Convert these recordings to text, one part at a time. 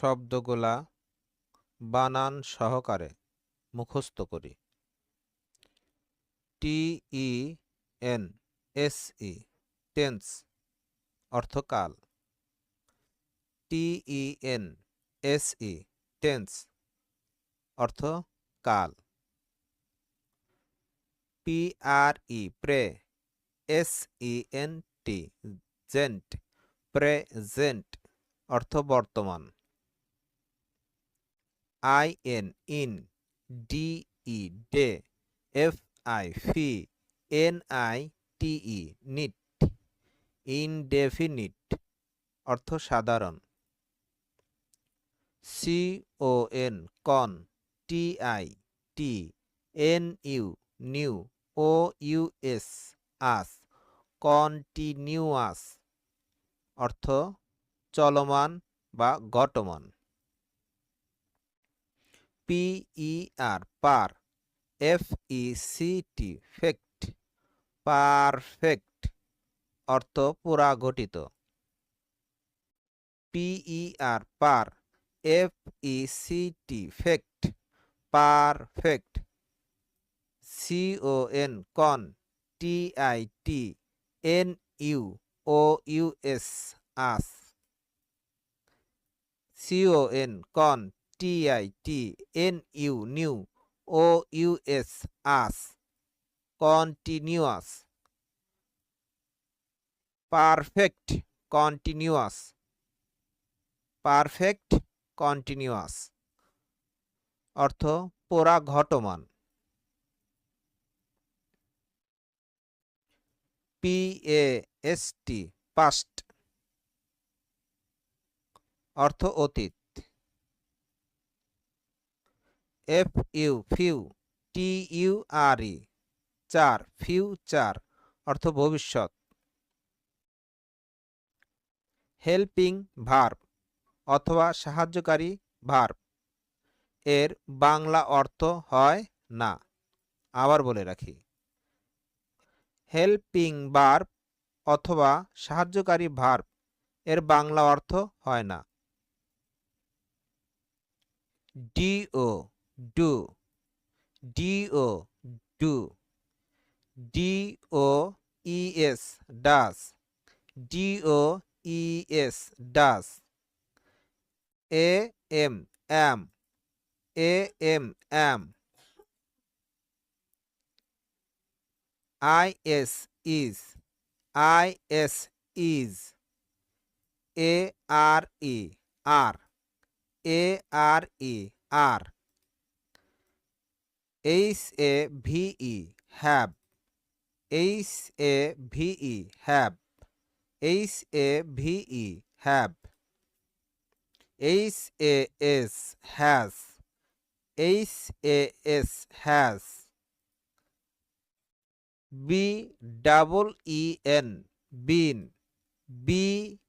শব্দগুলা বানান সহকারে মুখস্থ করি। TENSE টেন্স অর্থ কাল। TENSE টেন্স অর্থ কাল। PRE প্রে SENT জেন্ট প্রেজেন্ট অর্থ বর্তমান। IN ইন DE ডে FI ফি NITE নিট ইনডেফিনিট অর্থ সাধারণ। CON কন TIT NU নিউ OUS আস কন্টিনিউয়াস অর্থ চলমান বা ঘটমান। PER পার FECT ফেক্ট পারফেক্ট অর্থ পুরা গঠিত। PER পার FECT ফেক্ট পারফেক্ট। CON কন TIT NU OUS আস CON কন TIT NU নিউ OUS আস continuous. Perfect continuous perfect continuous অর্থ পুরা ঘটমান। PAST পাস্ট অর্থ অতীত। FU ফিউ TURE চার ফিউচার অর্থ ভবিষ্যৎ। হেল্পিং ভার্ব অথবা সাহায্যকারী ভার্ব এর বাংলা অর্থ হয় না। আবার বলে রাখি, হেল্পিং ভার্ব অথবা সাহায্যকারী ভার্ব এর বাংলা অর্থ হয় না। DO do DO do DOES does DOES does AM am AM IS is IS is ARE are ARE are HAVE have HAVE have HAVE have HAS has HAS has BEEN been BEEN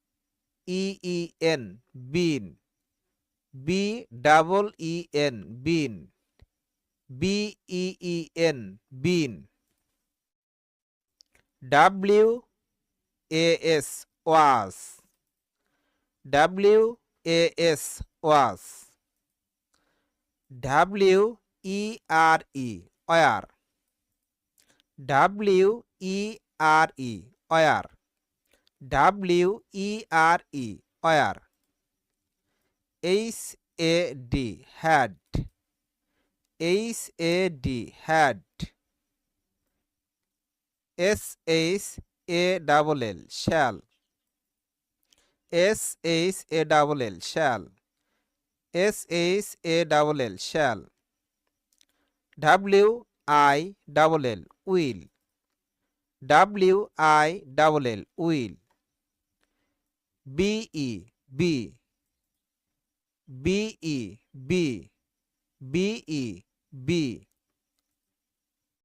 been BEEN been BEEN been WAS was WAS was WERE where WERE where WERE where HAD had HAD had SHALL shall SHALL shall SHALL shall WILL will WILL will BE BE